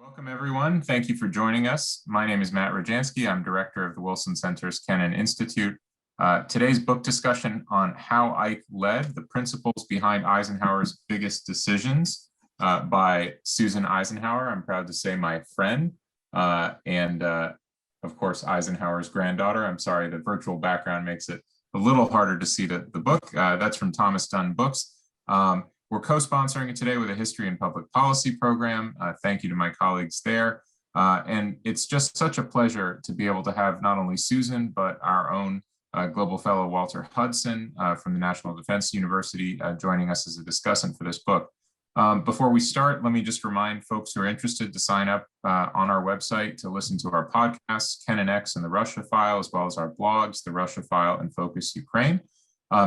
Welcome, everyone. Thank you for joining us. My name is Matt Rojansky. I'm director of the Wilson Center's Kennen Institute. Today's book discussion on How Ike Led, the Principles Behind Eisenhower's Biggest Decisions by Susan Eisenhower. I'm proud to say my friend and of course, Eisenhower's granddaughter. I'm sorry, the virtual background makes it a little harder to see the book. That's from Thomas Dunn Books. We're co-sponsoring it today with a history and public policy program. Thank you to my colleagues there. And it's just such a pleasure to be able to have not only Susan, but our own Global Fellow Walter Hudson from the National Defense University joining us as a discussant for this book. Before we start, let me just remind folks who are interested to sign up on our website to listen to our podcasts, Kennen X and the Russia File, as well as our blogs, the Russia File and Focus Ukraine.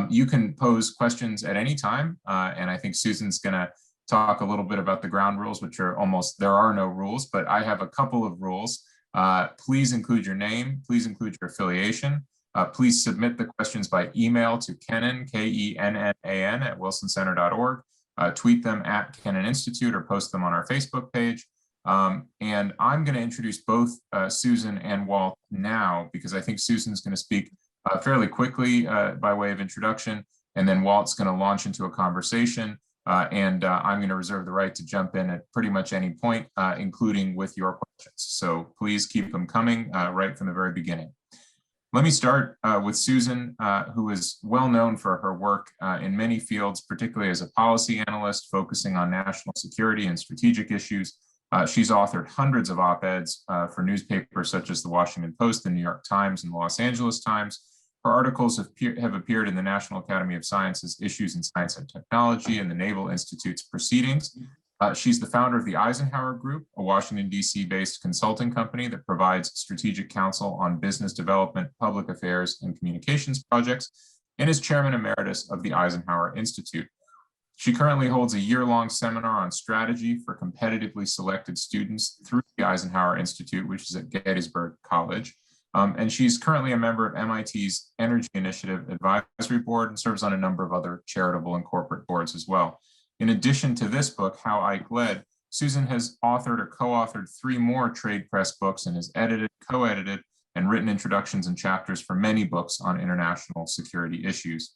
You can pose questions at any time, and I think Susan's going to talk a little bit about the ground rules, which are there are no rules, but I have a couple of rules. Please include your name, please include your affiliation. Please submit the questions by email to Kennen, K-E-N-N-A-N at wilsoncenter.org. Tweet them at Kennen Institute or post them on our Facebook page. And I'm going to introduce both Susan and Walt now, because I think Susan's going to speak fairly quickly by way of introduction, and then Walt's going to launch into a conversation, and I'm going to reserve the right to jump in at pretty much any point, including with your questions. So please keep them coming right from the very beginning. Let me start with Susan, who is well known for her work in many fields, particularly as a policy analyst focusing on national security and strategic issues. She's authored hundreds of op-eds for newspapers such as the Washington Post, the New York Times, and the Los Angeles Times. Her articles have appeared in the National Academy of Sciences Issues in Science and Technology and the Naval Institute's Proceedings. She's the founder of the Eisenhower Group, a Washington, D.C. based consulting company that provides strategic counsel on business development, public affairs, and communications projects, and is chairman emeritus of the Eisenhower Institute. She currently holds a year-long seminar on strategy for competitively selected students through the Eisenhower Institute, which is at Gettysburg College. And she's currently a member of MIT's Energy Initiative Advisory Board and serves on a number of other charitable and corporate boards as well. In addition to this book, How Ike Led, Susan has authored or co-authored 3 more trade press books and has edited, co-edited, and written introductions and chapters for many books on international security issues.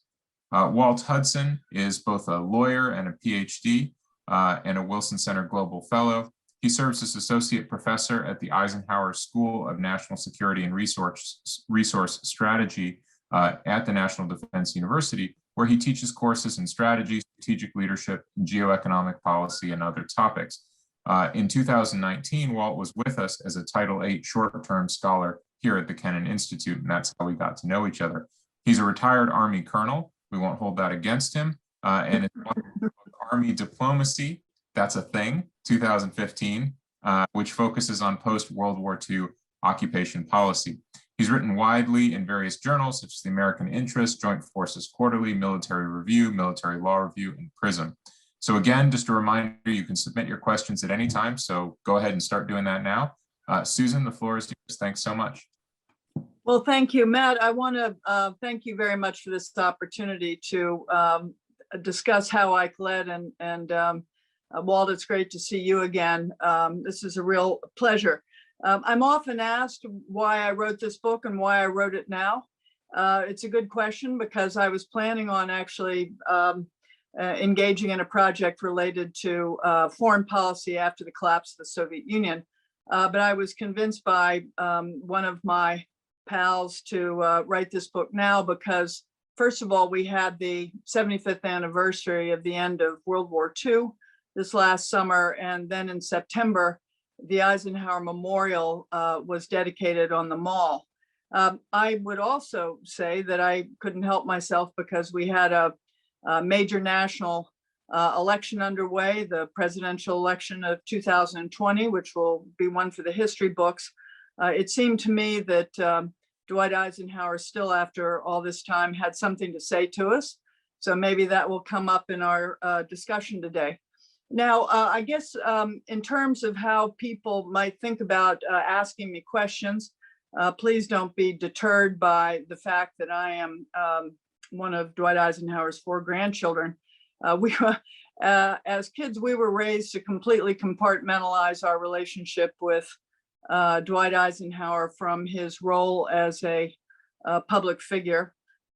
Walt Hudson is both a lawyer and a PhD and a Wilson Center Global Fellow. He serves as associate professor at the Eisenhower School of National Security and Resource Strategy at the National Defense University, where he teaches courses in strategy, strategic leadership, geoeconomic policy, and other topics. In 2019, Walt was with us as a Title VIII short-term scholar here at the Kennen Institute, and that's how we got to know each other. He's a retired Army colonel. We won't hold that against him. And it's Army Diplomacy, that's a thing, 2015, which focuses on post-World War II occupation policy. He's written widely in various journals such as the American Interest, Joint Forces Quarterly, Military Review, Military Law Review, and PRISM. So again, just a reminder, you can submit your questions at any time, so go ahead and start doing that now. Susan, the floor is yours. Thanks so much. Well, thank you, Matt. I want to thank you very much for this opportunity to discuss How Ike Led, and Walt, it's great to see you again. This is a real pleasure. I'm often asked why I wrote this book and why I wrote it now. It's a good question because I was planning on actually engaging in a project related to foreign policy after the collapse of the Soviet Union. But I was convinced by one of my pals to write this book now because, first of all, we had the 75th anniversary of the end of World War II this last summer, and then in September, the Eisenhower Memorial was dedicated on the Mall. I would also say that I couldn't help myself because we had a major national election underway, the presidential election of 2020, which will be one for the history books. It seemed to me that Dwight Eisenhower still, after all this time, had something to say to us. So maybe that will come up in our discussion today. Now, I guess in terms of how people might think about asking me questions, please don't be deterred by the fact that I am one of Dwight Eisenhower's 4 grandchildren. As kids, we were raised to completely compartmentalize our relationship with Dwight Eisenhower from his role as a public figure.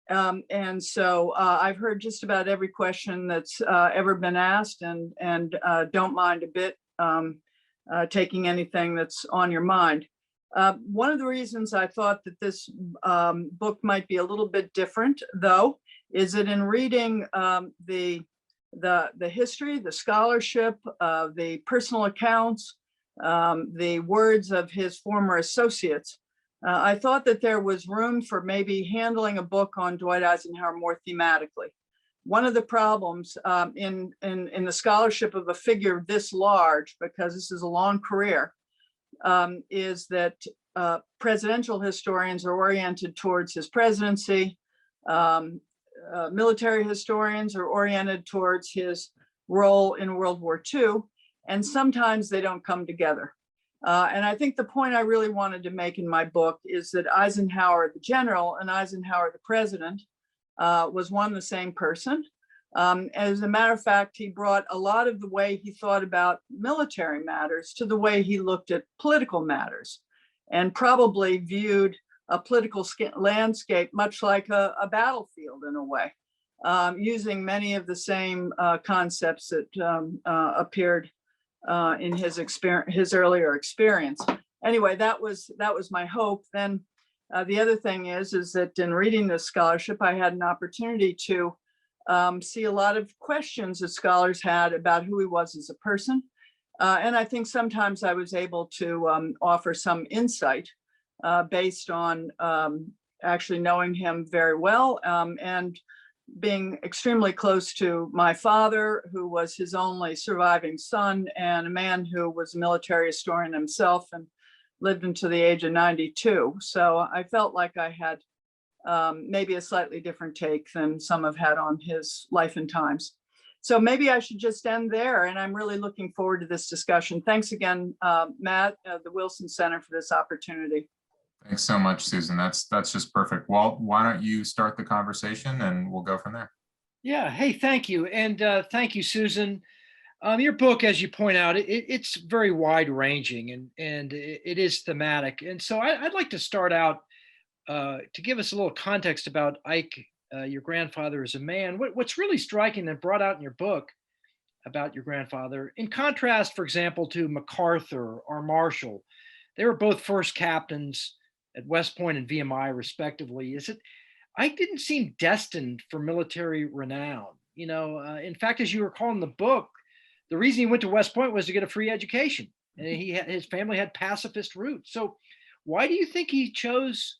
And so I've heard just about every question that's ever been asked, and don't mind a bit taking anything that's on your mind. One of the reasons I thought that this book might be a little bit different, though, is that in reading the history, the scholarship, the personal accounts, the words of his former associates, I thought that there was room for maybe handling a book on Dwight Eisenhower more thematically. One of the problems in the scholarship of a figure this large, because this is a long career, is that presidential historians are oriented towards his presidency. Military historians are oriented towards his role in World War II, and sometimes they don't come together. And I think the point I really wanted to make in my book is that Eisenhower the general and Eisenhower the president was one and the same person. As a matter of fact, he brought a lot of the way he thought about military matters to the way he looked at political matters, and probably viewed a political landscape much like a battlefield in a way, using many of the same concepts that appeared in his earlier experience. Anyway, that was my hope. Then the other thing is that in reading this scholarship, I had an opportunity to see a lot of questions that scholars had about who he was as a person. And I think sometimes I was able to offer some insight based on actually knowing him very well, and being extremely close to my father, who was his only surviving son, and a man who was a military historian himself and lived until the age of 92. So I felt like I had maybe a slightly different take than some have had on his life and times. So maybe I should just end there, and I'm really looking forward to this discussion. Thanks again, Matt, the Wilson Center, for this opportunity. Thanks so much, Susan. That's just perfect. Walt, why don't you start the conversation and we'll go from there. Yeah. Hey, thank you. And thank you, Susan. Your book, as you point out, it's very wide ranging, and it is thematic. And so I'd like to start out to give us a little context about Ike, your grandfather as a man. What's really striking and brought out in your book about your grandfather, in contrast, for example, to MacArthur or Marshall, they were both first captains at West Point and VMI, respectively, is it Ike didn't seem destined for military renown. You know, in fact, as you recall in the book, the reason he went to West Point was to get a free education, and his family had pacifist roots. So why do you think he chose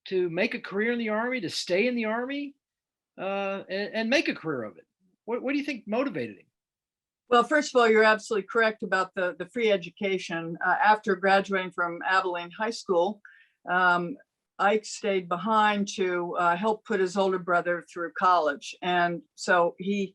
to make a career in the Army, to stay in the Army, and make a career of it? What do you think motivated him? Well, first of all, you're absolutely correct about the free education. After graduating from Abilene High School, Ike stayed behind to help put his older brother through college. And so he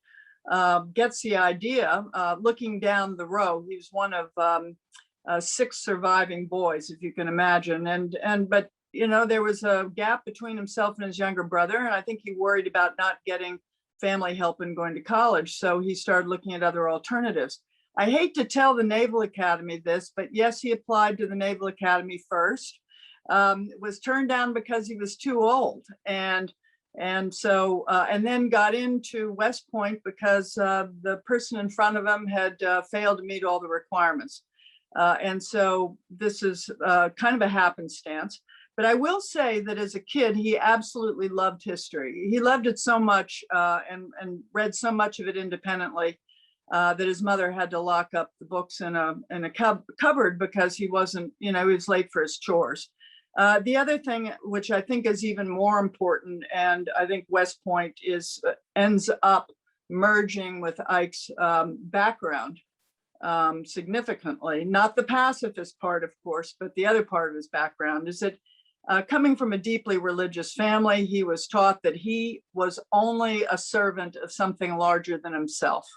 gets the idea, looking down the row. He was one of 6 surviving boys, if you can imagine. But you know, there was a gap between himself and his younger brother, and I think he worried about not getting family help and going to college. So he started looking at other alternatives. I hate to tell the Naval Academy this, but yes, he applied to the Naval Academy first. Was turned down because he was too old, and then got into West Point because the person in front of him had failed to meet all the requirements. And so this is kind of a happenstance. But I will say that as a kid, he absolutely loved history. He loved it so much and read so much of it independently that his mother had to lock up the books in a cupboard because he wasn't, you know, he was late for his chores. The other thing, which I think is even more important, and I think West Point ends up merging with Ike's background significantly, not the pacifist part, of course, but the other part of his background is that coming from a deeply religious family, he was taught that he was only a servant of something larger than himself.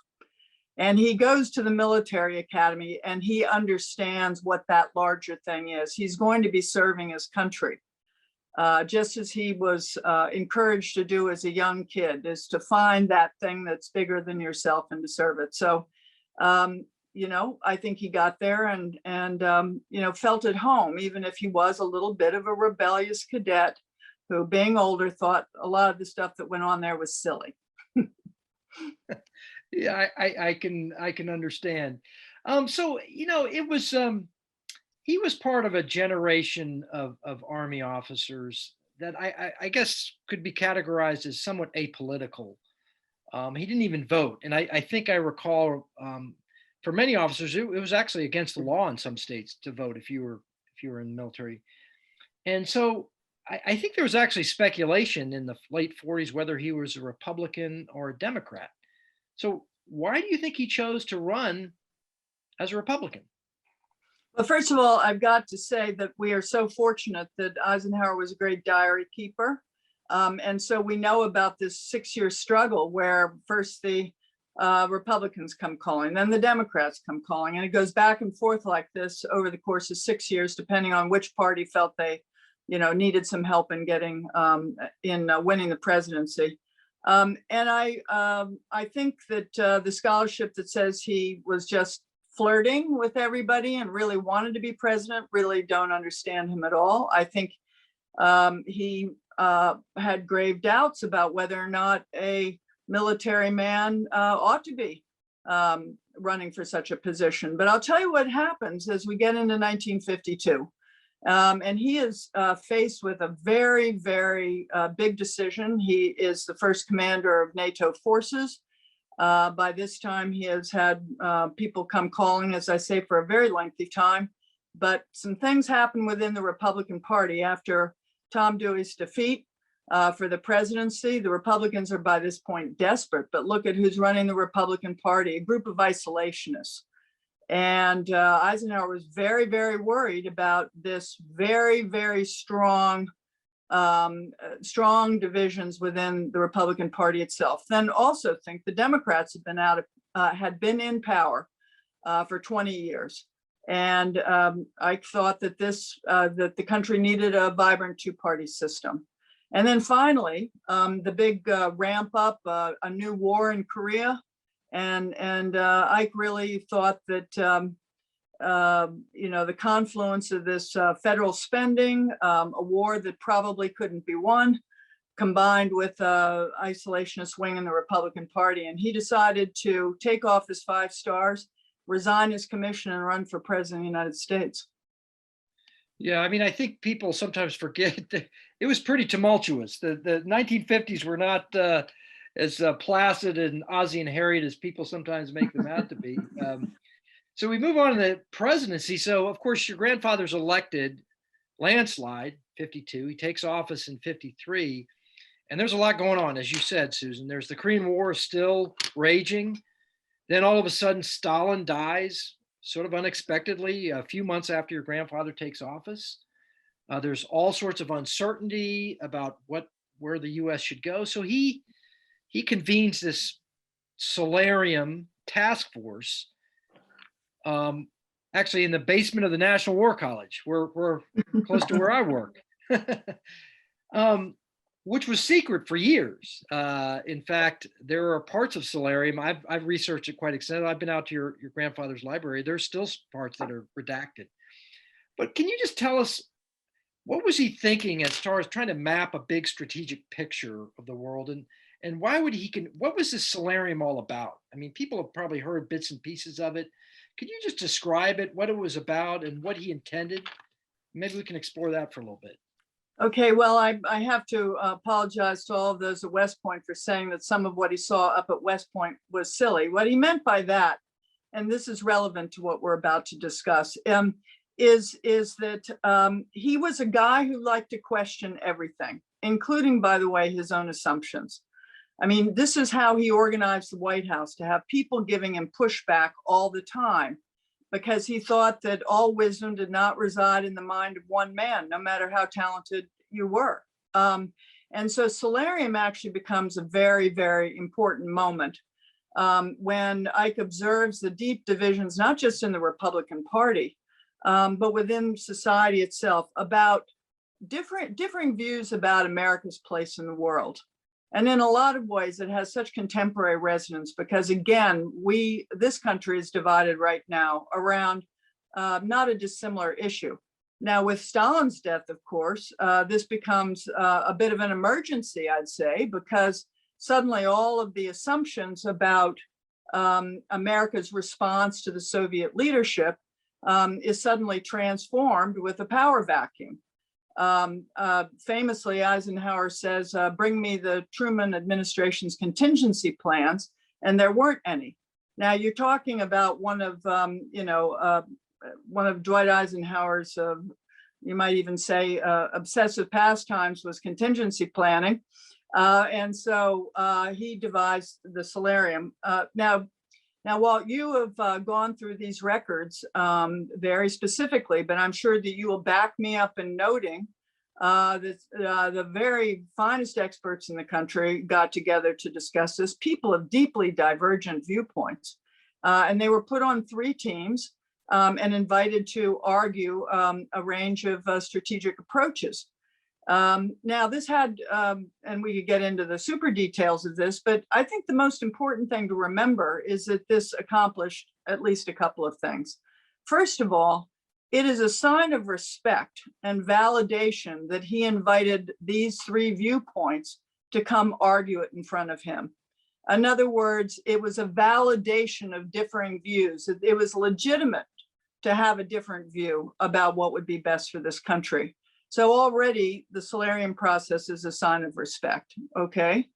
And he goes to the military academy and he understands what that larger thing is. He's going to be serving his country. just as he was encouraged to do as a young kid, is to find that thing that's bigger than yourself and to serve it. So, you know, I think he got there and you know, felt at home, even if he was a little bit of a rebellious cadet who, being older, thought a lot of the stuff that went on there was silly. Yeah, I can understand. So, you know, it was he was part of a generation of Army officers that I guess could be categorized as somewhat apolitical. He didn't even vote, and I think I recall for many officers it was actually against the law in some states to vote if you were in the military. And so I think there was actually speculation in the late 40s whether he was a Republican or a Democrat. So why do you think he chose to run as a Republican? Well, first of all, I've got to say that we are so fortunate that Eisenhower was a great diary keeper. And so we know about this 6-year struggle where first the Republicans come calling, then the Democrats come calling, and it goes back and forth like this over the course of 6 years, depending on which party felt they, you know, needed some help in getting winning the presidency. And I think that the scholarship that says he was just flirting with everybody and really wanted to be president really don't understand him at all. I think he had grave doubts about whether or not a military man ought to be running for such a position. But I'll tell you what happens as we get into 1952. And he is faced with a very, very big decision. He is the first commander of NATO forces. By this time, he has had people come calling, as I say, for a very lengthy time. But some things happen within the Republican Party after Tom Dewey's defeat for the presidency. The Republicans are by this point desperate, but look at who's running the Republican Party, a group of isolationists. And Eisenhower was very, very worried about this very, very strong divisions within the Republican Party itself. Then also think the Democrats had been in power for 20 years. And I thought that that the country needed a vibrant two-party system. And then finally, the big ramp up, a new war in Korea. And Ike really thought that, you know, the confluence of this federal spending, a war that probably couldn't be won, combined with isolationist wing in the Republican Party. And he decided to take off his 5 stars, resign his commission, and run for president of the United States. Yeah, I mean, I think people sometimes forget that it was pretty tumultuous. The 1950s were not as placid and Ozzie and Harriet as people sometimes make them out to be. So we move on to the presidency. So of course your grandfather's elected, landslide, 52. He takes office in 53. And there's a lot going on, as you said, Susan. There's the Korean War still raging. Then all of a sudden Stalin dies, sort of unexpectedly, a few months after your grandfather takes office. There's all sorts of uncertainty about where the US should go. So he convenes this solarium task force, actually in the basement of the National War College, where we're close to where I work, which was secret for years. In fact, there are parts of solarium, I've researched it quite extensively. I've been out to your grandfather's library. There's still parts that are redacted. But can you just tell us, what was he thinking as far as trying to map a big strategic picture of the world? And why would what was this solarium all about? I mean, people have probably heard bits and pieces of it. Could you just describe it, what it was about and what he intended? Maybe we can explore that for a little bit. Okay, well, I have to apologize to all of those at West Point for saying that some of what he saw up at West Point was silly. What he meant by that, and this is relevant to what we're about to discuss, is that he was a guy who liked to question everything, including, by the way, his own assumptions. I mean, this is how he organized the White House, to have people giving him pushback all the time, because he thought that all wisdom did not reside in the mind of one man, no matter how talented you were. And so solarium actually becomes a very, very important moment when Ike observes the deep divisions, not just in the Republican Party, but within society itself, about differing views about America's place in the world. And in a lot of ways, it has such contemporary resonance because, again, this country is divided right now around not a dissimilar issue. Now, with Stalin's death, of course, this becomes a bit of an emergency, I'd say, because suddenly all of the assumptions about America's response to the Soviet leadership is suddenly transformed with a power vacuum. Famously, Eisenhower says, bring me the Truman administration's contingency plans, and there weren't any. Now you're talking about one of Dwight Eisenhower's, you might even say, obsessive pastimes was contingency planning. And so he devised the solarium. Now, Walt, you have gone through these records very specifically, but I'm sure that you will back me up in noting that the very finest experts in the country got together to discuss this, people of deeply divergent viewpoints. And they were put on 3 teams and invited to argue a range of strategic approaches. Now this had, and we could get into the super details of this, but I think the most important thing to remember is that this accomplished at least a couple of things. First of all, it is a sign of respect and validation that he invited these 3 viewpoints to come argue it in front of him. In other words, it was a validation of differing views. It was legitimate to have a different view about what would be best for this country. So already the solarium process is a sign of respect, okay?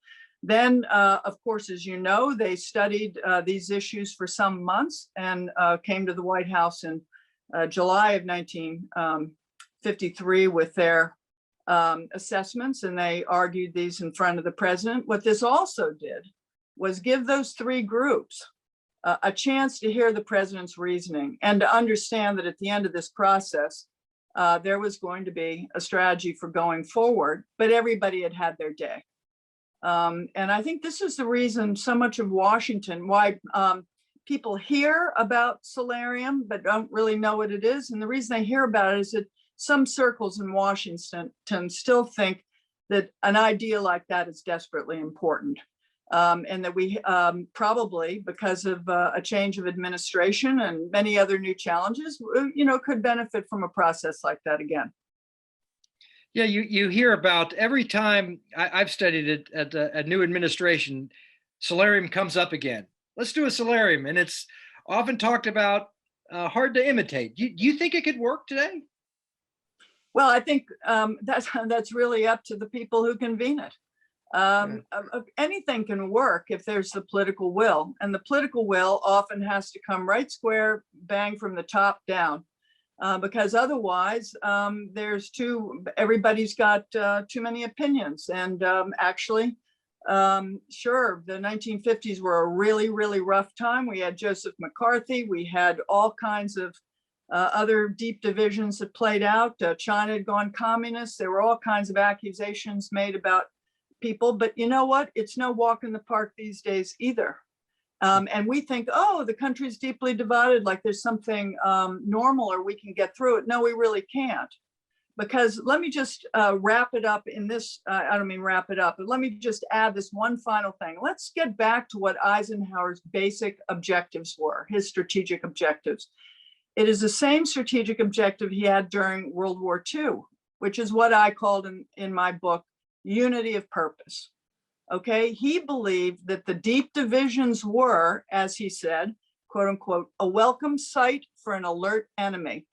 Then, of course, as you know, they studied these issues for some months and came to the White House in July of 1953 with their assessments, and they argued these in front of the president. What this also did was give those 3 groups a chance to hear the president's reasoning and to understand that at the end of this process, there was going to be a strategy for going forward, but everybody had had their day. And I think this is the reason so much of Washington, why people hear about solarium, but don't really know what it is. And the reason they hear about it is that some circles in Washington still think that an idea like that is desperately important. And that we probably, because of a change of administration and many other new challenges, could benefit from a process like that again. Yeah, you hear about every time I've studied it at a new administration, solarium comes up again. Let's do a solarium, and it's often talked about, hard to imitate. Do you think it could work today? Well, I think that's really up to the people who convene it. Anything can work if there's the political will, and the political will often has to come right square bang from the top down, because otherwise everybody's got too many opinions. And actually, sure, the 1950s were a really, really rough time. We had Joseph McCarthy, we had all kinds of other deep divisions that played out. China had gone communist. There were all kinds of accusations made about people, but you know what? It's no walk in the park these days either. And we think, oh, the country's deeply divided, like there's something normal or we can get through it. No, we really can't. Because let me just wrap it up in this, I don't mean wrap it up, but let me just add this one final thing. Let's get back to what Eisenhower's basic objectives were, his strategic objectives. It is the same strategic objective he had during World War II, which is what I called in my book, unity of purpose. Okay, he believed that the deep divisions were, as he said, quote unquote, a welcome sight for an alert enemy.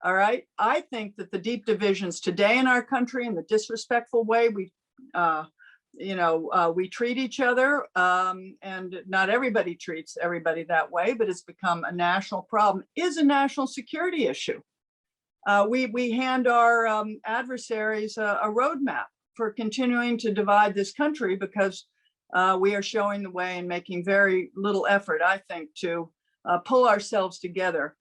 All right, I think that the deep divisions today in our country, in the disrespectful way we treat each other, and not everybody treats everybody that way, but it's become a national problem, is a national security issue. We hand our adversaries a roadmap for continuing to divide this country because we are showing the way and making very little effort, I think, to pull ourselves together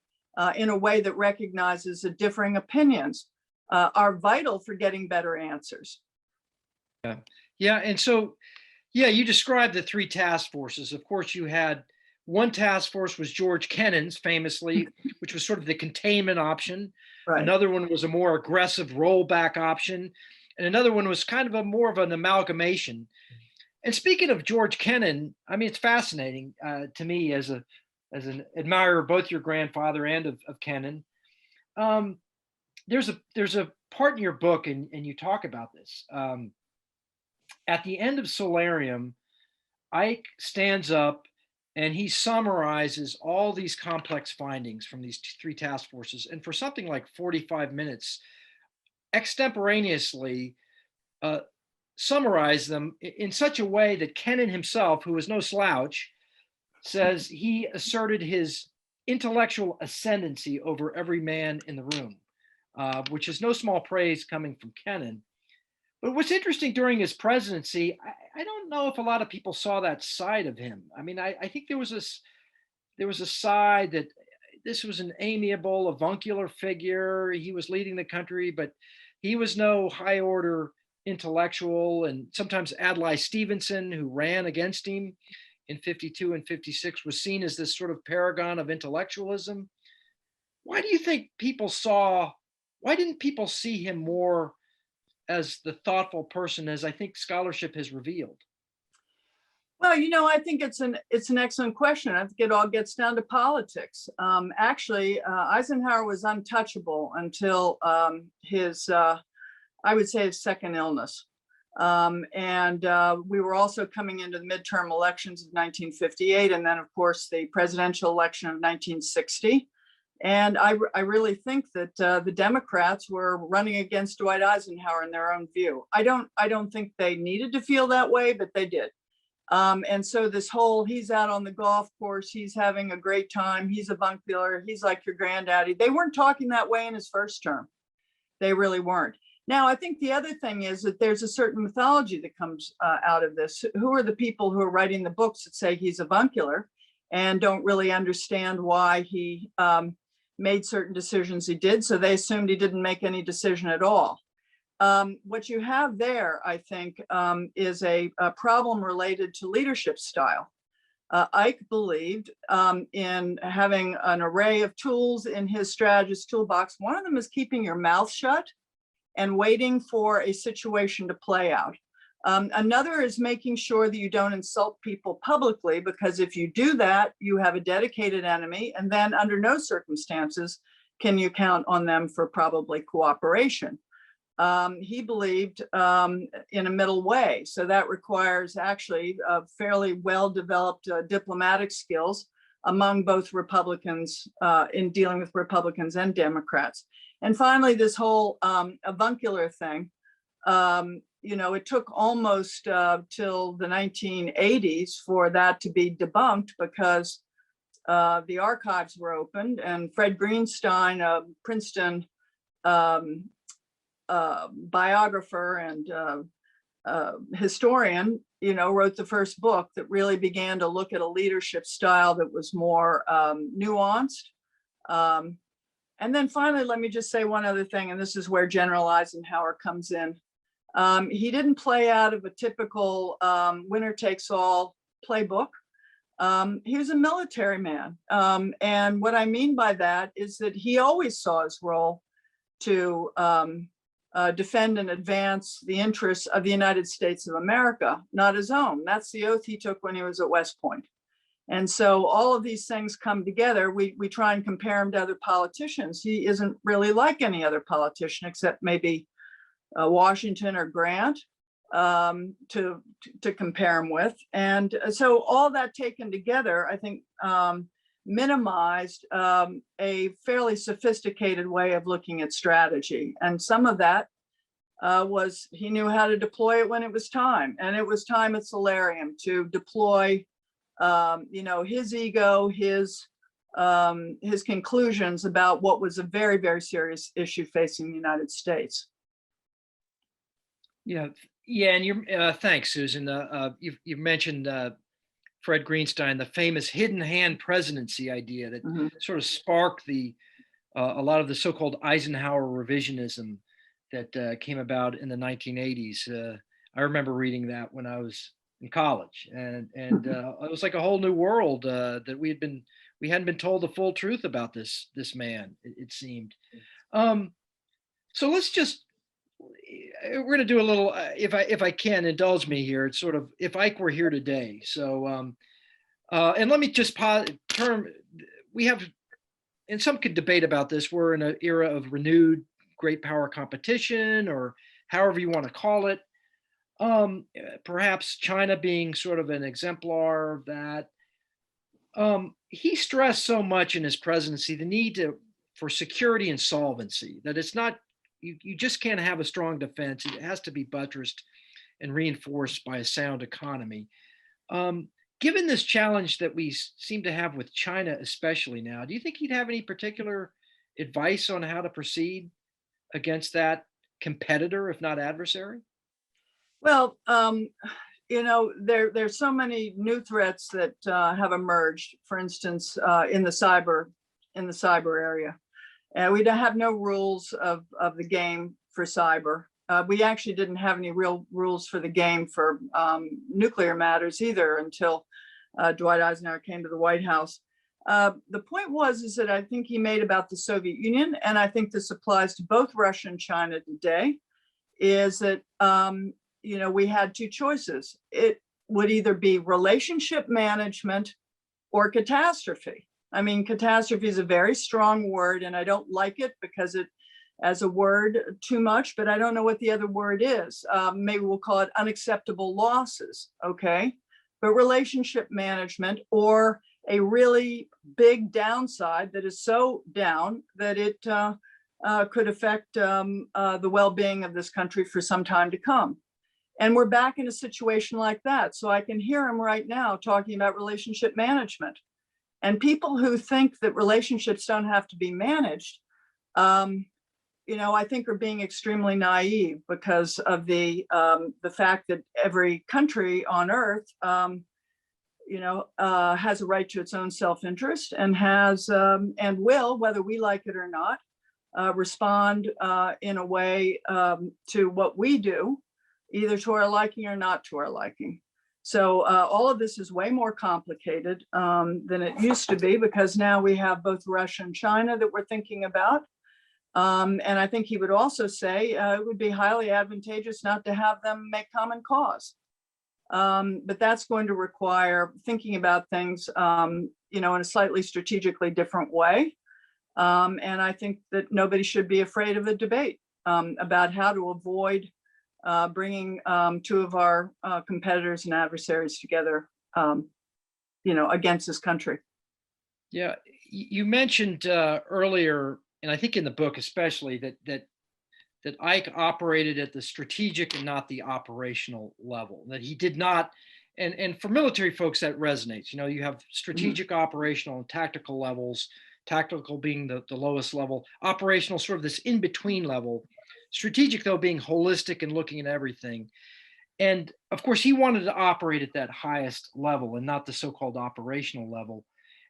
in a way that recognizes that differing opinions are vital for getting better answers. Yeah. And so, yeah, you described the 3 task forces. Of course, you had One task force was George Kennen's, famously, which was sort of the containment option. Right. Another one was a more aggressive rollback option. And another one was kind of a more of an amalgamation. And speaking of George Kennen, I mean, it's fascinating to me as an admirer of both your grandfather and of Kennen. There's a part in your book, and you talk about this. At the end of Solarium, Ike stands up and he summarizes all these complex findings from these three task forces. And for something like 45 minutes, extemporaneously summarize them in such a way that Kennen himself, who is no slouch, says he asserted his intellectual ascendancy over every man in the room, which is no small praise coming from Kennen. But what's interesting during his presidency, I don't know if a lot of people saw that side of him. I mean, I think there was a side that this was an amiable, avuncular figure. He was leading the country, but he was no high order intellectual. And sometimes Adlai Stevenson, who ran against him in 52 and 56, was seen as this sort of paragon of intellectualism. Why do you think why didn't people see him more as the thoughtful person, as I think scholarship has revealed? Well, I think it's an excellent question. I think it all gets down to politics. Actually, Eisenhower was untouchable until I would say, his second illness. We were also coming into the midterm elections of 1958, and then, of course, the presidential election of 1960. And I really think that the Democrats were running against Dwight Eisenhower in their own view. I don't think they needed to feel that way, but they did. And so this whole, he's out on the golf course, he's having a great time, he's avuncular, he's like your granddaddy. They weren't talking that way in his first term. They really weren't. Now, I think the other thing is that there's a certain mythology that comes out of this. Who are the people who are writing the books that say he's avuncular and don't really understand why he made certain decisions he did? So they assumed he didn't make any decision at all. What you have there, I think, is a problem related to leadership style. Ike believed in having an array of tools in his strategist toolbox. One of them is keeping your mouth shut and waiting for a situation to play out. Another is making sure that you don't insult people publicly, because if you do that, you have a dedicated enemy, and then under no circumstances can you count on them for probably cooperation. He believed in a middle way. So that requires actually fairly well-developed diplomatic skills among both Republicans in dealing with Republicans and Democrats. And finally, this whole avuncular thing, it took almost till the 1980s for that to be debunked, because the archives were opened, and Fred Greenstein, a Princeton biographer and historian, wrote the first book that really began to look at a leadership style that was more nuanced. And then finally, let me just say one other thing, and this is where General Eisenhower comes in. He didn't play out of a typical winner takes all playbook. He was a military man. And what I mean by that is that he always saw his role to defend and advance the interests of the United States of America, not his own. That's the oath he took when he was at West Point. And so all of these things come together. We try and compare him to other politicians. He isn't really like any other politician, except maybe Washington or Grant to compare him with. And so all that taken together, I think, minimized a fairly sophisticated way of looking at strategy. And some of that was he knew how to deploy it when it was time. And it was time at Solarium to deploy his ego, his conclusions about what was a very, very serious issue facing the United States. Yeah, and you're thanks, Susan. You've mentioned Fred Greenstein, the famous hidden hand presidency idea that sort of sparked a lot of the so-called Eisenhower revisionism that came about in the 1980s. I remember reading that when I was in college, and it was like a whole new world that we hadn't been told the full truth about this man. It seemed. So let's just we're going to do a little, if I can indulge me here. It's sort of if Ike were here today. So and let me just term we have, and some could debate about this. We're in an era of renewed great power competition, or however you want to call it. Perhaps China being sort of an exemplar of that. He stressed so much in his presidency the need for security and solvency, that it's not, you just can't have a strong defense. It has to be buttressed and reinforced by a sound economy. Given this challenge that we seem to have with China, especially now, do you think he'd have any particular advice on how to proceed against that competitor, if not adversary? Well, there's so many new threats that have emerged. For instance, in the cyber area, and we don't have no rules of the game for cyber. We actually didn't have any real rules for the game for nuclear matters either until Dwight Eisenhower came to the White House. The point is that I think he made about the Soviet Union, and I think this applies to both Russia and China today, is that we had two choices. It would either be relationship management or catastrophe. I mean, catastrophe is a very strong word, and I don't like it because it, as a word, too much, but I don't know what the other word is. Maybe we'll call it unacceptable losses, okay? But relationship management, or a really big downside that is so down that it could affect the well-being of this country for some time to come. And we're back in a situation like that. So I can hear him right now talking about relationship management. And people who think that relationships don't have to be managed, I think are being extremely naive because of the fact that every country on earth, has a right to its own self-interest and has and will, whether we like it or not, respond in a way to what we do, either to our liking or not to our liking. So all of this is way more complicated than it used to be, because now we have both Russia and China that we're thinking about. And I think he would also say it would be highly advantageous not to have them make common cause. But that's going to require thinking about things, in a slightly strategically different way. And I think that nobody should be afraid of a debate about how to avoid bringing two of our competitors and adversaries together, against this country. Yeah, you mentioned earlier, and I think in the book especially, that Ike operated at the strategic and not the operational level. That he did not, and for military folks that resonates. You have strategic, operational, and tactical levels. Tactical being the lowest level, operational sort of this in-between level. Strategic, though, being holistic and looking at everything. And of course, he wanted to operate at that highest level and not the so-called operational level.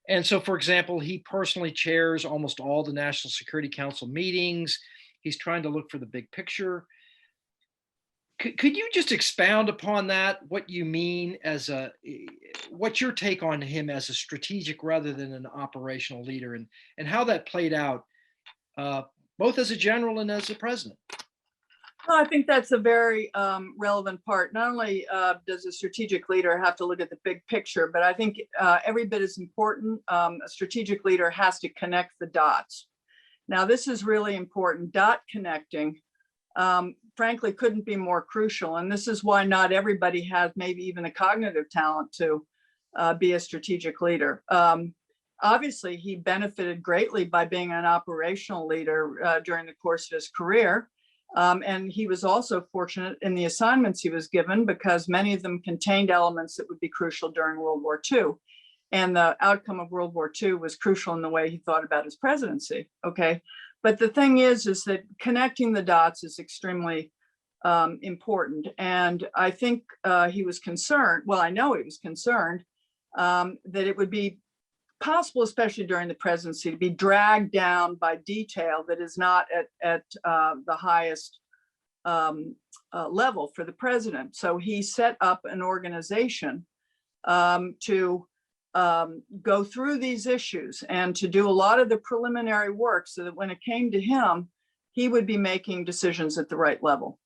And so, for example, he personally chairs almost all the National Security Council meetings. He's trying to look for the big picture. Could you just expound upon that, what you mean what's your take on him as a strategic rather than an operational leader, and how that played out both as a general and as a president? Well, I think that's a very relevant part. Not only does a strategic leader have to look at the big picture, but I think every bit as important, a strategic leader has to connect the dots. Now, this is really important. Dot connecting, frankly, couldn't be more crucial. And this is why not everybody has maybe even the cognitive talent to be a strategic leader. Obviously, he benefited greatly by being an operational leader during the course of his career. And he was also fortunate in the assignments he was given, because many of them contained elements that would be crucial during World War II. And the outcome of World War II was crucial in the way he thought about his presidency. Okay. But the thing is that connecting the dots is extremely important. And I think he was concerned, well, I know he was concerned that it would be possible, especially during the presidency, to be dragged down by detail that is not at the highest level for the president. So he set up an organization to go through these issues and to do a lot of the preliminary work so that when it came to him, he would be making decisions at the right level.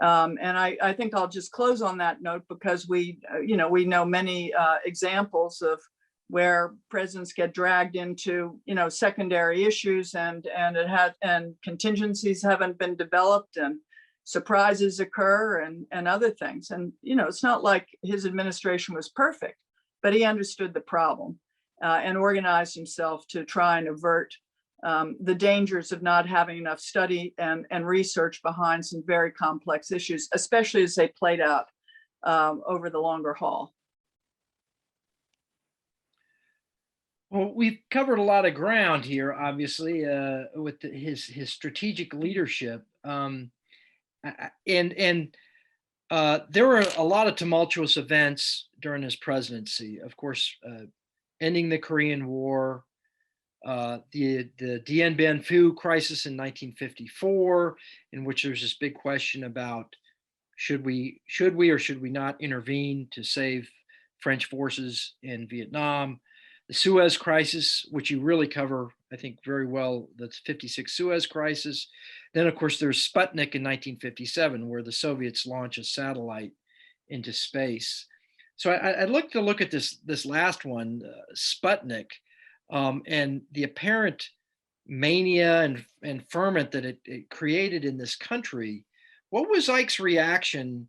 And I think I'll just close on that note because we know many examples of where presidents get dragged into, secondary issues and contingencies haven't been developed and surprises occur and other things. And, it's not like his administration was perfect, but he understood the problem and organized himself to try and avert the dangers of not having enough study and research behind some very complex issues, especially as they played out over the longer haul. Well, we've covered a lot of ground here, obviously, with his strategic leadership. And there were a lot of tumultuous events during his presidency. Of course, ending the Korean War, the Dien Bien Phu crisis in 1954, in which there's this big question about should we or should we not intervene to save French forces in Vietnam. The Suez crisis, which you really cover, I think, very well, the 56 Suez crisis. Then, of course, there's Sputnik in 1957, where the Soviets launch a satellite into space. So I'd like to look at this last one, Sputnik, and the apparent mania and ferment that it created in this country. What was Ike's reaction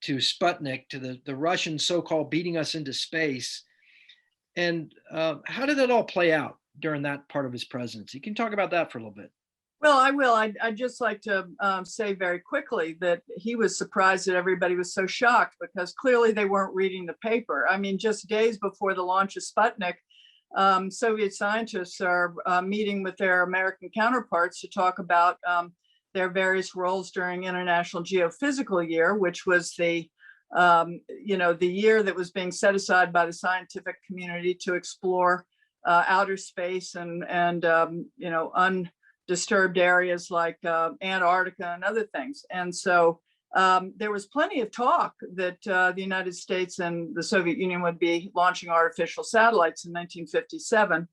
to Sputnik, to the Russians so-called beating us into space? And how did that all play out during that part of his presidency? You can talk about that for a little bit. Well, I will. I'd just like to say very quickly that he was surprised that everybody was so shocked because clearly they weren't reading the paper. I mean, just days before the launch of Sputnik, Soviet scientists are meeting with their American counterparts to talk about their various roles during International Geophysical Year, which was the year that was being set aside by the scientific community to explore outer space and undisturbed areas like Antarctica and other things. And so there was plenty of talk that the United States and the Soviet Union would be launching artificial satellites in 1957.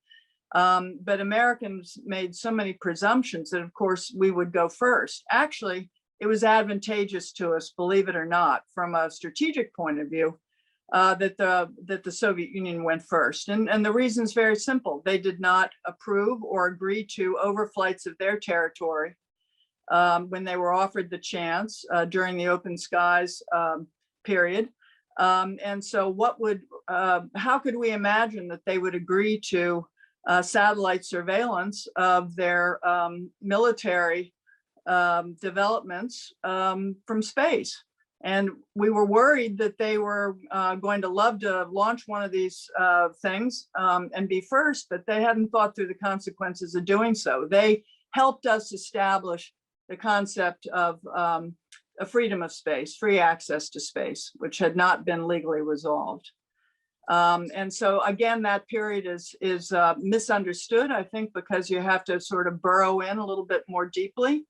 But Americans made so many presumptions that, of course, we would go first. Actually, it was advantageous to us, believe it or not, from a strategic point of view, that the Soviet Union went first. And the reason is very simple. They did not approve or agree to overflights of their territory when they were offered the chance during the open skies period. And so how could we imagine that they would agree to satellite surveillance of their military developments from space? And we were worried that they were going to love to launch one of these things and be first, but they hadn't thought through the consequences of doing so. They helped us establish the concept of a freedom of space, free access to space, which had not been legally resolved. And so again, that period is misunderstood, I think, because you have to sort of burrow in a little bit more deeply.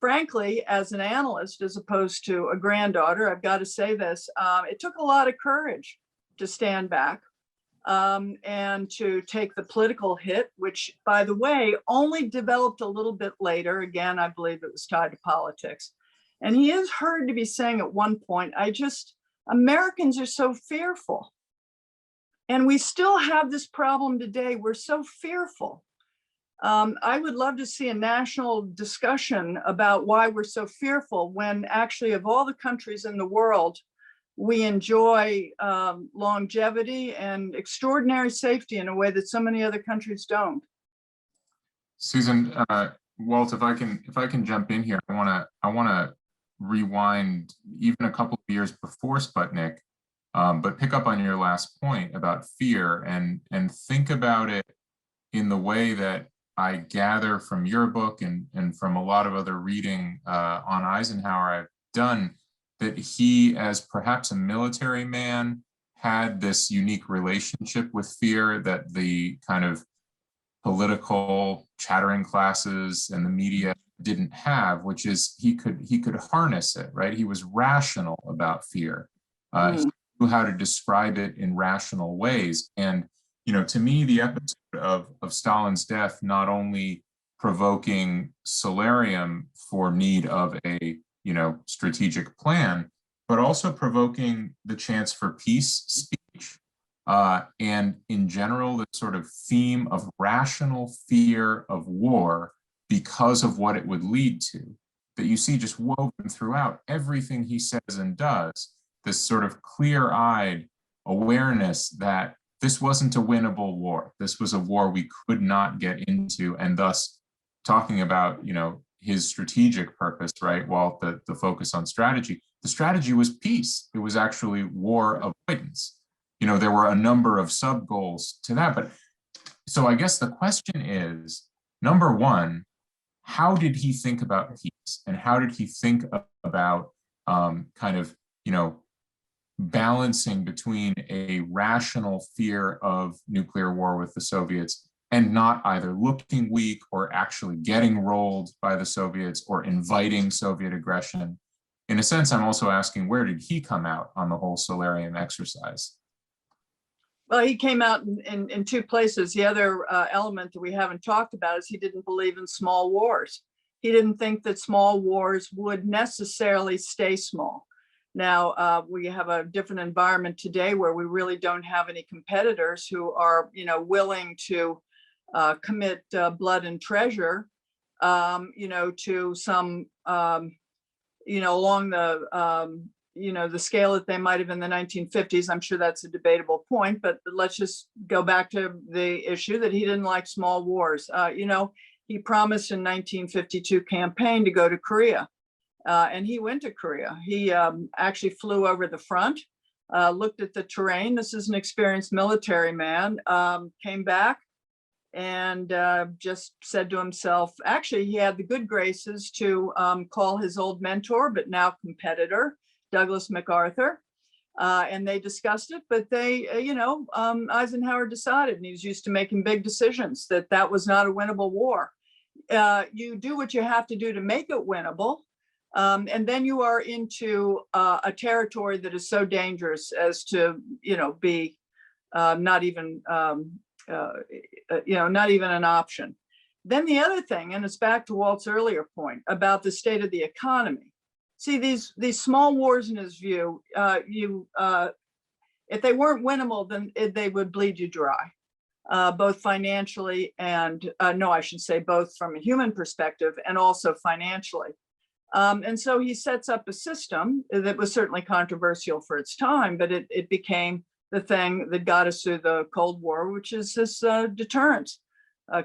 Frankly, as an analyst, as opposed to a granddaughter, I've got to say this, it took a lot of courage to stand back and to take the political hit, which, by the way, only developed a little bit later. Again, I believe it was tied to politics. And he is heard to be saying at one point, Americans are so fearful. And we still have this problem today. We're so fearful. I would love to see a national discussion about why we're so fearful when actually of all the countries in the world, we enjoy longevity and extraordinary safety in a way that so many other countries don't. Susan, Walt, if I can jump in here, I wanna rewind even a couple of years before Sputnik, but pick up on your last point about fear and think about it in the way that I gather from your book and from a lot of other reading on Eisenhower I've done, that he, as perhaps a military man, had this unique relationship with fear that the kind of political chattering classes and the media didn't have, which is he could harness it, right? He was rational about fear. He knew how to describe it in rational ways. And, to me, the episode of Stalin's death, not only provoking solarium for need of a, strategic plan, but also provoking the chance for peace speech. And in general, the sort of theme of rational fear of war because of what it would lead to, that you see just woven throughout everything he says and does, this sort of clear-eyed awareness that this wasn't a winnable war. This was a war we could not get into, and thus talking about, his strategic purpose, right? While the focus on strategy, the strategy was peace. It was actually war avoidance. There were a number of sub-goals to that. But so I guess the question is, number one, how did he think about peace? And how did he think about balancing between a rational fear of nuclear war with the Soviets and not either looking weak or actually getting rolled by the Soviets or inviting Soviet aggression? In a sense, I'm also asking, where did he come out on the whole solarium exercise? Well, he came out in two places. The other element that we haven't talked about is he didn't believe in small wars. He didn't think that small wars would necessarily stay small. Now, we have a different environment today where we really don't have any competitors who are, willing to commit blood and treasure, to some, along the scale that they might have in the 1950s. I'm sure that's a debatable point, but let's just go back to the issue that he didn't like small wars. He promised in 1952 campaign to go to Korea, and he went to Korea. He actually flew over the front, looked at the terrain. This is an experienced military man, came back and just said to himself, actually, he had the good graces to call his old mentor, but now competitor, Douglas MacArthur, and they discussed it, but they, Eisenhower decided, and he was used to making big decisions, that was not a winnable war. You do what you have to do to make it winnable, and then you are into a territory that is so dangerous as to, be not even, not even an option. Then the other thing, and it's back to Walt's earlier point about the state of the economy. See, these small wars, in his view, if they weren't winnable, then they would bleed you dry, both financially and, no, I should say both from a human perspective and also financially. And so he sets up a system that was certainly controversial for its time, but it became the thing that got us through the Cold War, which is this deterrence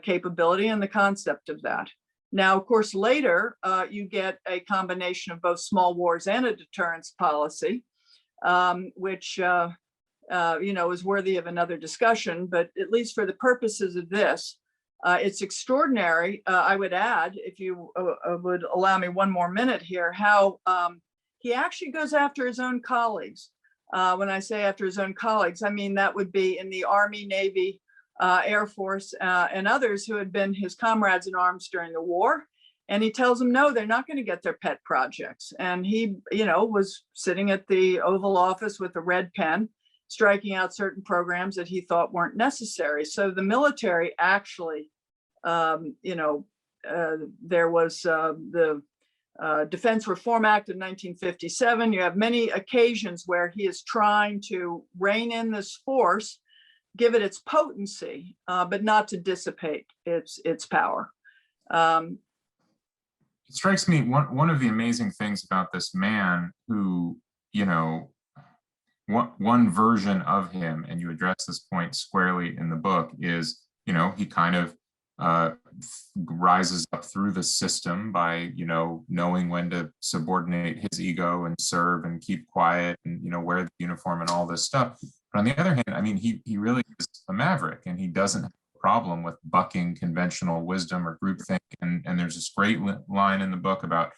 capability and the concept of that. Now, of course, later you get a combination of both small wars and a deterrence policy, which is worthy of another discussion. But at least for the purposes of this, it's extraordinary. I would add, if you would allow me one more minute here, how he actually goes after his own colleagues. When I say after his own colleagues, I mean that would be in the Army, Navy, Air Force, and others who had been his comrades in arms during the war. And he tells them, no, they're not going to get their pet projects. And he, was sitting at the Oval Office with a red pen, striking out certain programs that he thought weren't necessary. So the military actually, there was the Defense Reform Act of 1957. You have many occasions where he is trying to rein in this force, give it its potency, but not to dissipate its power. It strikes me one of the amazing things about this man who, one version of him, and you address this point squarely in the book, is, he kind of rises up through the system by, knowing when to subordinate his ego and serve and keep quiet and, wear the uniform and all this stuff. But on the other hand, I mean, he really is a maverick, and he doesn't have a problem with bucking conventional wisdom or groupthink. And there's this great line in the book about,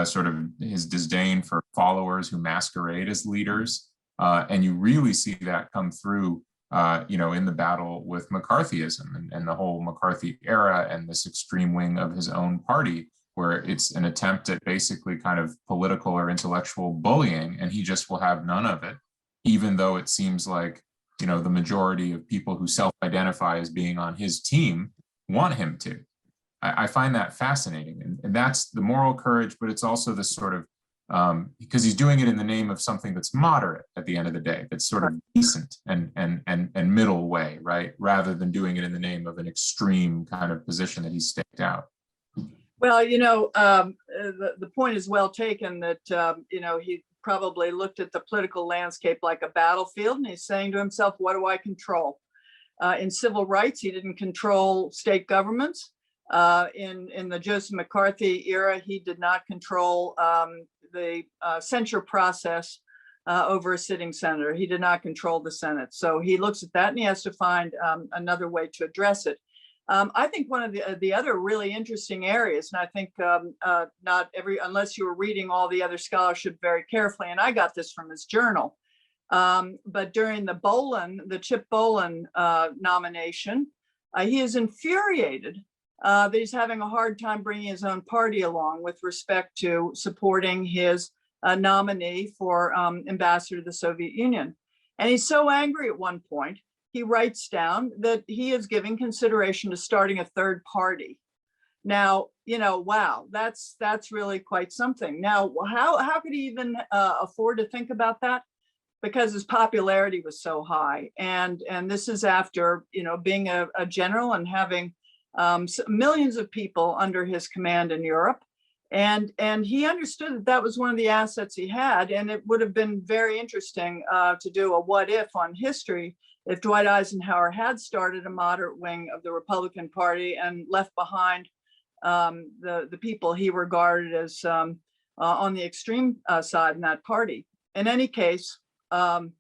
sort of his disdain for followers who masquerade as leaders. And you really see that come through in the battle with McCarthyism and the whole McCarthy era and this extreme wing of his own party, where it's an attempt at basically kind of political or intellectual bullying, and he just will have none of it, even though it seems like, the majority of people who self-identify as being on his team want him to. I find that fascinating, and that's the moral courage, but it's also this sort of, because he's doing it in the name of something that's moderate at the end of the day, that's sort of decent and middle way, right? Rather than doing it in the name of an extreme kind of position that he's staked out. Well, the point is well taken that, he probably looked at the political landscape like a battlefield, and he's saying to himself, what do I control? In civil rights, he didn't control state governments. In the Joseph McCarthy era, he did not control the censure process over a sitting senator. He did not control the Senate. So he looks at that and he has to find another way to address it. I think one of the other really interesting areas, and I think unless you were reading all the other scholarship very carefully, and I got this from his journal, but during the Chip Bolin nomination, he is infuriated that he's having a hard time bringing his own party along with respect to supporting his nominee for ambassador to the Soviet Union. And he's so angry at one point, he writes down that he is giving consideration to starting a third party. Now, wow, that's really quite something. Now, how could he even afford to think about that? Because his popularity was so high. And this is after, being a general and having millions of people under his command in Europe. And he understood that was one of the assets he had. And it would have been very interesting to do a what if on history if Dwight Eisenhower had started a moderate wing of the Republican Party and left behind the people he regarded as on the extreme side in that party. In any case, the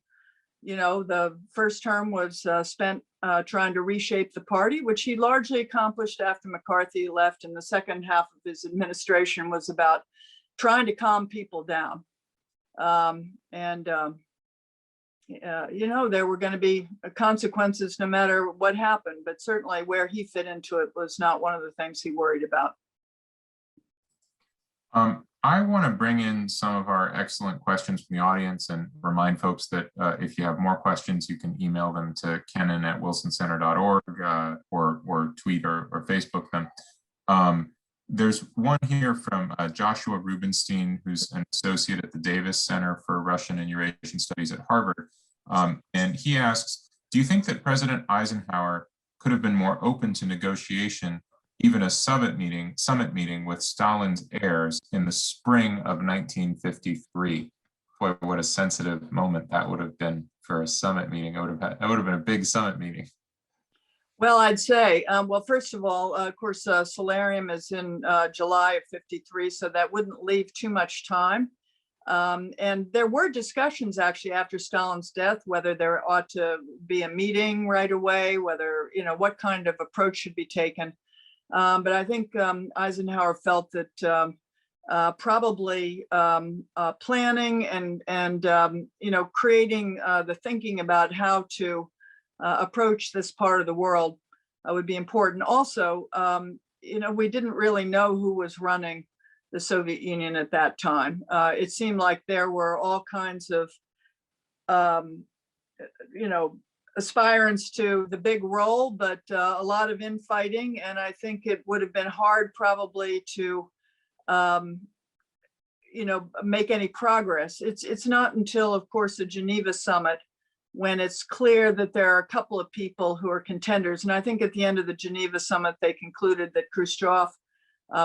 first term was spent trying to reshape the party, which he largely accomplished after McCarthy left. And the second half of his administration was about trying to calm people down. There were going to be consequences no matter what happened, but certainly where he fit into it was not one of the things he worried about. I want to bring in some of our excellent questions from the audience and remind folks that if you have more questions, you can email them to kennen@wilsoncenter.org or tweet or Facebook them. There's one here from Joshua Rubinstein, who's an associate at the Davis Center for Russian and Eurasian Studies at Harvard. And he asks, do you think that President Eisenhower could have been more open to negotiation, even a summit meeting with Stalin's heirs in the spring of 1953? Boy, what a sensitive moment that would have been for a summit meeting. That would have been a big summit meeting. Well, I'd say, well, first of all, of course, Solarium is in July of 53, so that wouldn't leave too much time. And there were discussions actually after Stalin's death, whether there ought to be a meeting right away, whether, what kind of approach should be taken. But I think Eisenhower felt that probably planning and creating the thinking about how to approach this part of the world would be important. Also, we didn't really know who was running the Soviet Union at that time. It seemed like there were all kinds of, aspirants to the big role, but a lot of infighting. And I think it would have been hard probably to, make any progress. It's not until, of course, the Geneva summit when it's clear that there are a couple of people who are contenders. And I think at the end of the Geneva summit, they concluded that Khrushchev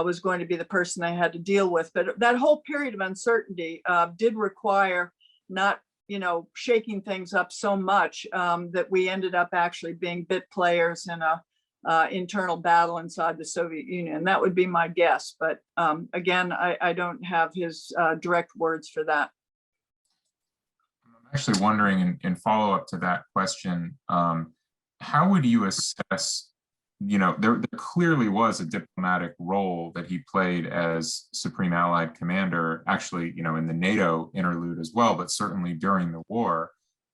was going to be the person they had to deal with. But that whole period of uncertainty did require not, shaking things up so much that we ended up actually being bit players in a internal battle inside the Soviet Union. That would be my guess. But again, I don't have his direct words for that. Actually wondering in follow up to that question, how would you assess, there clearly was a diplomatic role that he played as Supreme Allied Commander, actually, in the NATO interlude as well, but certainly during the war.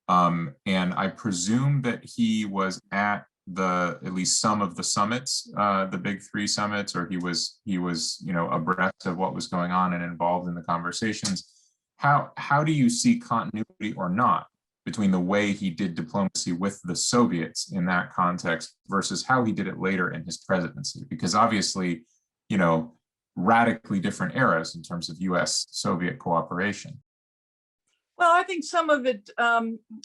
And I presume that he was at at least some of the summits, the big three summits, or he was, abreast of what was going on and involved in the conversations. How do you see continuity or not between the way he did diplomacy with the Soviets in that context versus how he did it later in his presidency? Because obviously, radically different eras in terms of US-Soviet cooperation. Well, I think some of it,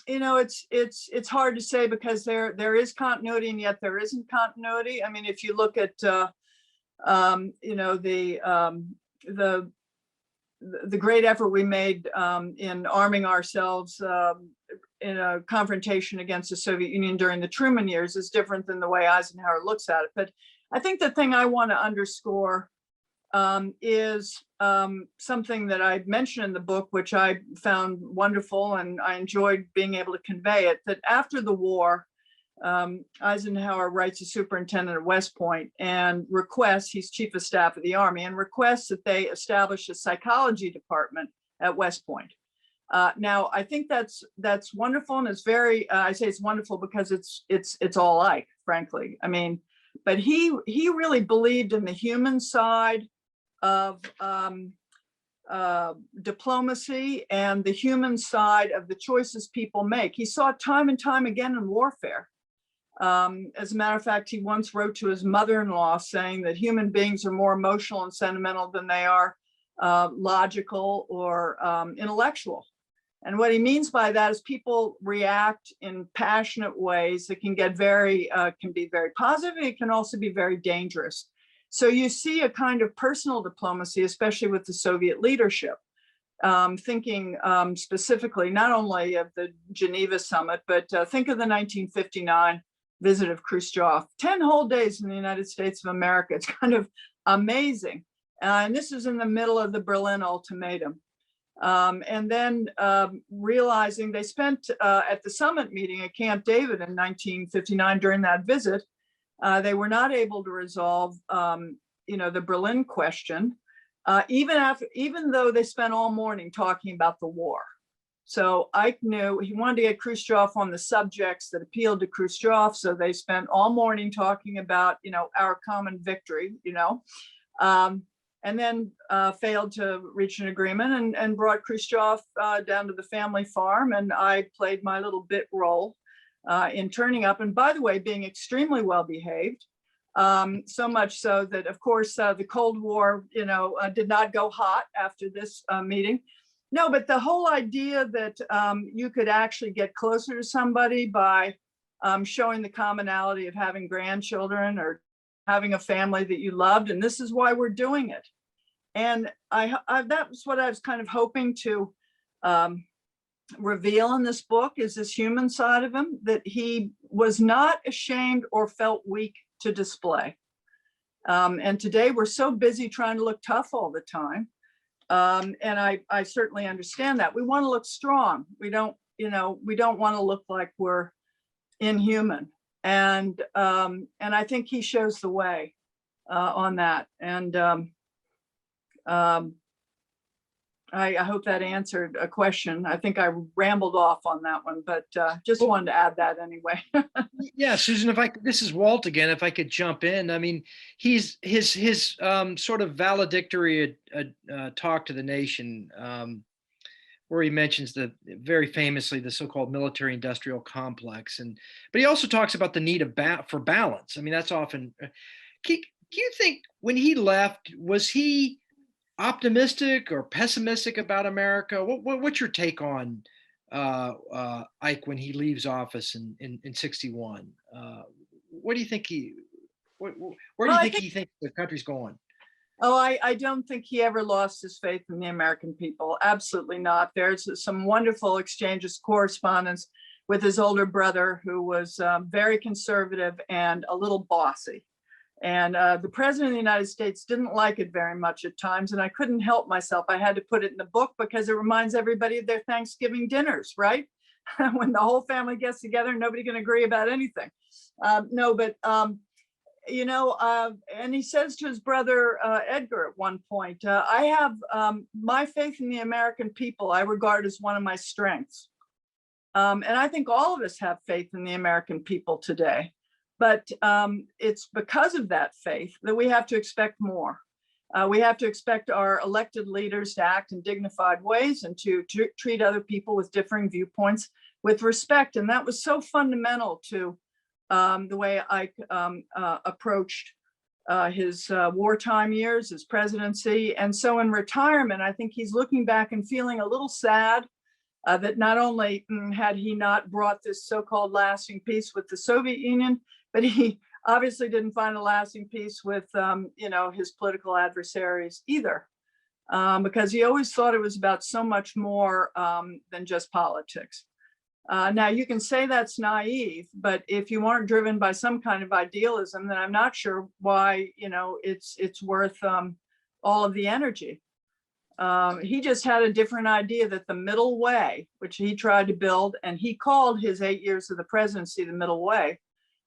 it's hard to say because there is continuity and yet there isn't continuity. I mean, if you look at, the great effort we made in arming ourselves in a confrontation against the Soviet Union during the Truman years is different than the way Eisenhower looks at it. But I think the thing I want to underscore is something that I mentioned in the book, which I found wonderful and I enjoyed being able to convey it, that after the war, Eisenhower writes to superintendent at West Point and requests, he's chief of staff of the Army, and requests that they establish a psychology department at West Point. Now, I think that's wonderful, and it's very, I say it's wonderful because it's all Ike, frankly. I mean, but he really believed in the human side of diplomacy and the human side of the choices people make. He saw it time and time again in warfare. As a matter of fact, he once wrote to his mother-in-law saying that human beings are more emotional and sentimental than they are logical or intellectual. And what he means by that is people react in passionate ways that can get can be very positive, and it can also be very dangerous. So you see a kind of personal diplomacy, especially with the Soviet leadership, thinking specifically not only of the Geneva summit, but think of the 1959 visit of Khrushchev, 10 whole days in the United States of America. It's kind of amazing. And this is in the middle of the Berlin ultimatum. And then realizing they spent at the summit meeting at Camp David in 1959 during that visit, they were not able to resolve, the Berlin question, even though they spent all morning talking about the war. So Ike knew he wanted to get Khrushchev on the subjects that appealed to Khrushchev. So they spent all morning talking about, our common victory, and then failed to reach an agreement and brought Khrushchev down to the family farm. And I played my little bit role in turning up. And by the way, being extremely well behaved, so much so that, of course, the Cold War, did not go hot after this meeting. No, but the whole idea that you could actually get closer to somebody by showing the commonality of having grandchildren or having a family that you loved, and this is why we're doing it. And that was what I was kind of hoping to reveal in this book, is this human side of him that he was not ashamed or felt weak to display. And today we're so busy trying to look tough all the time. And I certainly understand that. We want to look strong. We don't want to look like we're inhuman. And I think he shows the way on that. And I hope that answered a question. I think I rambled off on that one, but just wanted to add that anyway. Yeah, Susan, this is Walt again, if I could jump in. I mean, his sort of valedictory talk to the nation, where he mentions very famously the so-called military-industrial complex, but he also talks about the need for balance. I mean, that's often. Do you think when he left, was he optimistic or pessimistic about America? What's your take on Ike when he leaves office in 61? What do you think where do you think he thinks the country's going? Oh, I don't think he ever lost his faith in the American people. Absolutely not. There's some wonderful exchanges, correspondence with his older brother, who was very conservative and a little bossy. And the president of the United States didn't like it very much at times, and I couldn't help myself. I had to put it in the book because it reminds everybody of their Thanksgiving dinners, right? When the whole family gets together, nobody can agree about anything. And he says to his brother Edgar at one point, I have my faith in the American people I regard as one of my strengths. And I think all of us have faith in the American people today. But it's because of that faith that we have to expect more. We have to expect our elected leaders to act in dignified ways and to treat other people with differing viewpoints with respect. And that was so fundamental to the way Ike approached his wartime years, his presidency. And so in retirement, I think he's looking back and feeling a little sad that not only had he not brought this so-called lasting peace with the Soviet Union, but he obviously didn't find a lasting peace with, his political adversaries either, because he always thought it was about so much more than just politics. Now, you can say that's naive, but if you aren't driven by some kind of idealism, then I'm not sure why, it's worth all of the energy. He just had a different idea that the middle way, which he tried to build, and he called his 8 years of the presidency the middle way.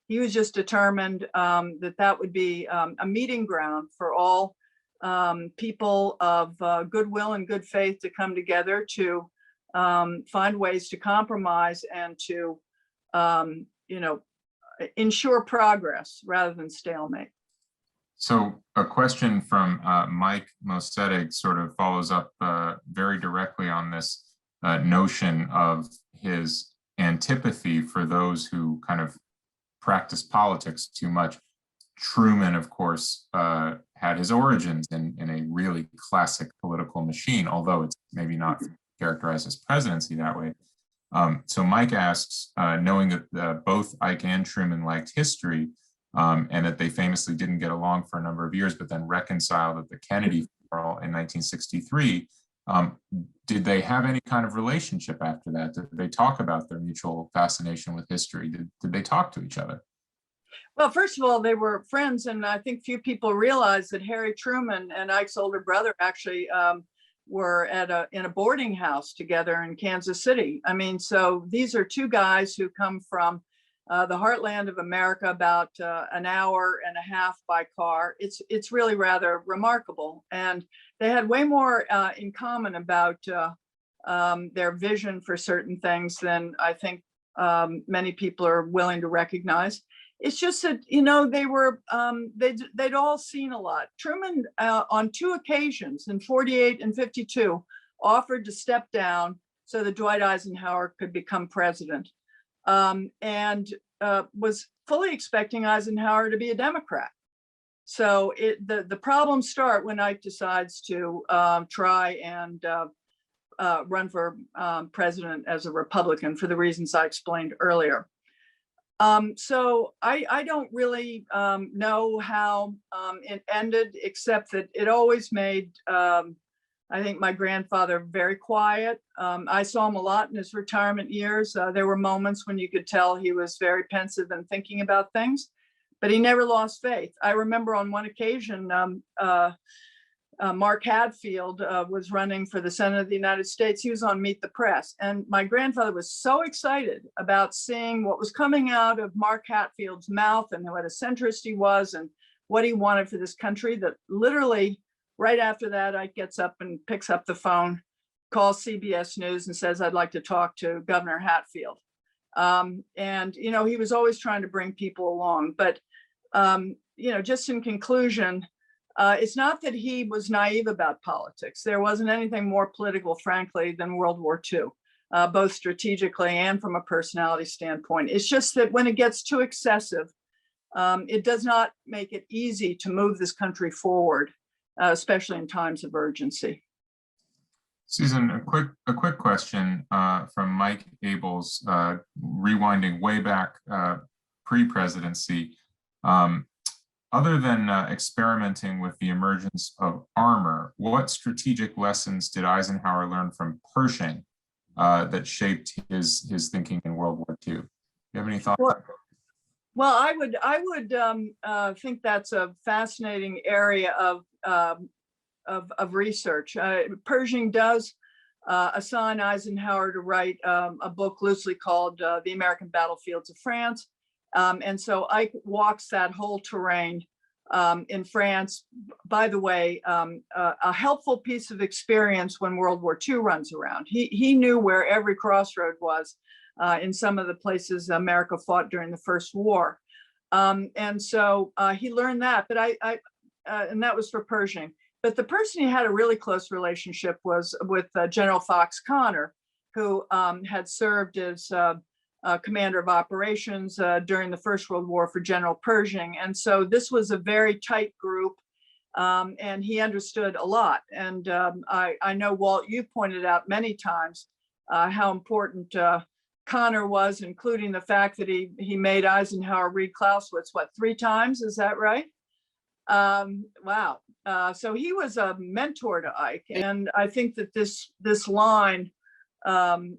He was just determined that would be a meeting ground for all people of goodwill and good faith to come together to find ways to compromise and to, ensure progress rather than stalemate. So a question from Mike Mosedig sort of follows up very directly on this notion of his antipathy for those who kind of practice politics too much. Truman, of course, had his origins in a really classic political machine, although it's maybe not characterized as presidency that way. So Mike asks, knowing that both Ike and Truman liked history, and that they famously didn't get along for a number of years, but then reconciled at the Kennedy funeral in 1963, did they have any kind of relationship after that? Did they talk about their mutual fascination with history? Did they talk to each other? Well, first of all, they were friends, and I think few people realize that Harry Truman and Ike's older brother actually were in a boarding house together in Kansas City. I mean, so these are two guys who come from the heartland of America, about an hour and a half by car. It's really rather remarkable, and they had way more in common about their vision for certain things than I think many people are willing to recognize. It's just that they were they'd all seen a lot. Truman on two occasions in 48 and 52 offered to step down so that Dwight Eisenhower could become president. And was fully expecting Eisenhower to be a Democrat. So the problems start when Ike decides to try and run for president as a Republican for the reasons I explained earlier. So I don't really know how it ended, except that it always made I think my grandfather very quiet. I saw him a lot in his retirement years. There were moments when you could tell he was very pensive and thinking about things, but he never lost faith. I remember on one occasion, Mark Hadfield was running for the Senate of the United States. He was on Meet the Press, and my grandfather was so excited about seeing what was coming out of Mark Hatfield's mouth and what a centrist he was and what he wanted for this country that literally right after that, Ike gets up and picks up the phone, calls CBS News and says, "I'd like to talk to Governor Hatfield." And, he was always trying to bring people along. But, just in conclusion, it's not that he was naive about politics. There wasn't anything more political, frankly, than World War II, both strategically and from a personality standpoint. It's just that when it gets too excessive, it does not make it easy to move this country forward, especially in times of urgency. Susan, a quick question from Mike Abels, rewinding way back pre-presidency. Other than experimenting with the emergence of armor, what strategic lessons did Eisenhower learn from Pershing that shaped his thinking in World War II? Do you have any thoughts? Well, I would think that's a fascinating area of research. Pershing does assign Eisenhower to write a book loosely called The American Battlefields of France. And so Ike walks that whole terrain in France. By the way, a helpful piece of experience when World War II runs around. He knew where every crossroad was in some of the places America fought during the First War. And so he learned that, but and that was for Pershing. But the person he had a really close relationship was with General Fox Connor, who had served as commander of operations during the First World War for General Pershing. And so this was a very tight group, and he understood a lot. And I know, Walt, you pointed out many times how important Connor was, including the fact that he made Eisenhower read Clausewitz, what, 3 times? Is that right? Wow. So he was a mentor to Ike. And I think that this line,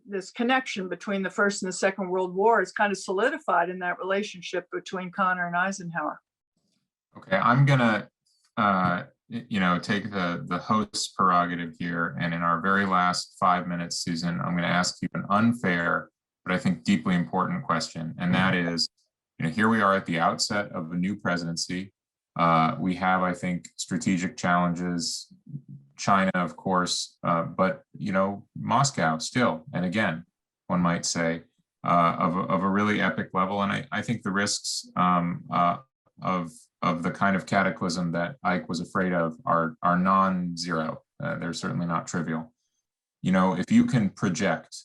this connection between the First and the Second World War is kind of solidified in that relationship between Connor and Eisenhower. Okay, I'm gonna take the host's prerogative here, and in our very last 5 minutes, Susan, I'm gonna ask you an unfair, but I think deeply important question, and that is, here we are at the outset of a new presidency. We have, I think, strategic challenges, China, of course, but, Moscow still, and again, one might say, of a really epic level. And I think the risks of the kind of cataclysm that Ike was afraid of are non-zero. They're certainly not trivial. If you can project,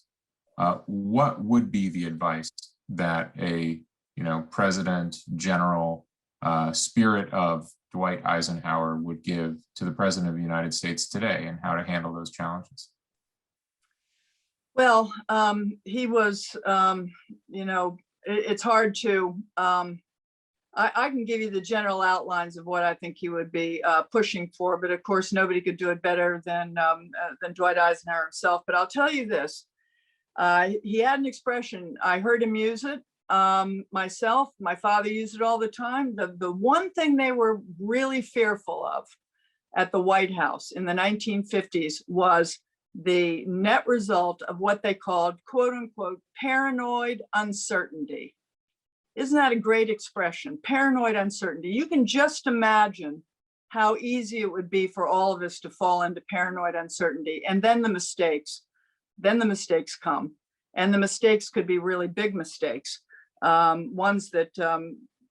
what would be the advice that a, president, general, spirit of Dwight Eisenhower would give to the President of the United States today, and how to handle those challenges? Well, he was, it's hard to, I can give you the general outlines of what I think he would be pushing for, but of course, nobody could do it better than Dwight Eisenhower himself. But I'll tell you this, he had an expression, I heard him use it myself, my father used it all the time. The one thing they were really fearful of at the White House in the 1950s was the net result of what they called, quote unquote, paranoid uncertainty. Isn't that a great expression? Paranoid uncertainty. You can just imagine how easy it would be for all of us to fall into paranoid uncertainty. And then the mistakes come. And the mistakes could be really big mistakes, ones that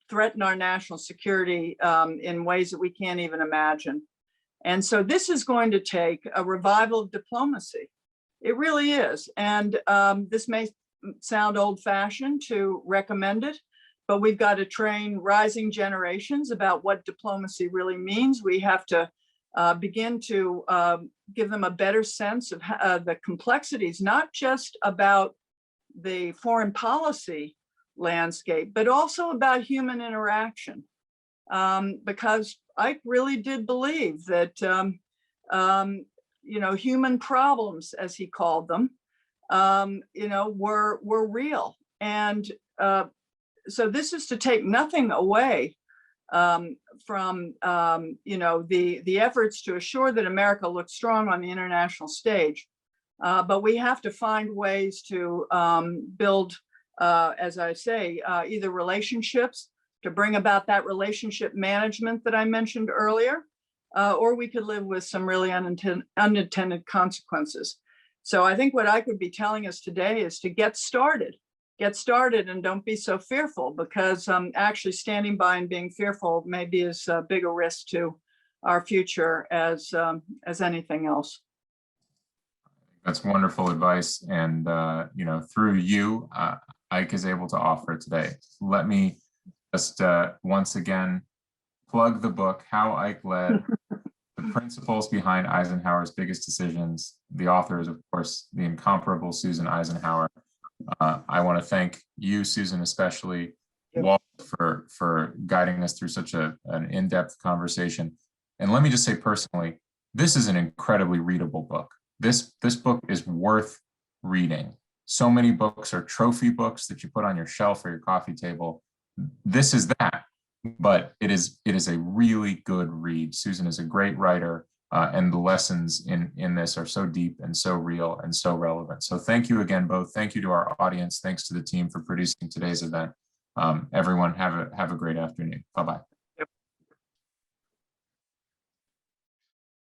threaten our national security in ways that we can't even imagine. And so this is going to take a revival of diplomacy. It really is. And this may sound old-fashioned to recommend it, but we've got to train rising generations about what diplomacy really means. We have to begin to give them a better sense of the complexities, not just about the foreign policy landscape, but also about human interaction. Because Ike really did believe that, human problems, as he called them, were real. And so this is to take nothing away from, the efforts to assure that America looks strong on the international stage. But we have to find ways to build, as I say, either relationships, to bring about that relationship management that I mentioned earlier, or we could live with some really unintended consequences. So I think what I could be telling us today is to get started and don't be so fearful, because actually standing by and being fearful may be as big a risk to our future as anything else. That's wonderful advice. And, through you, Ike is able to offer it today. Let me just once again plug the book, How Ike Led, The Principles Behind Eisenhower's Biggest Decisions. The author is, of course, the incomparable Susan Eisenhower. I want to thank you, Susan, especially, Walt, for guiding us through such an in-depth conversation. And let me just say personally, this is an incredibly readable book. This book is worth reading. So many books are trophy books that you put on your shelf or your coffee table. This is that, but it is a really good read. Susan is a great writer, and the lessons in this are so deep and so real and so relevant. So thank you again, both. Thank you to our audience. Thanks to the team for producing today's event. Everyone have a great afternoon. Bye-bye.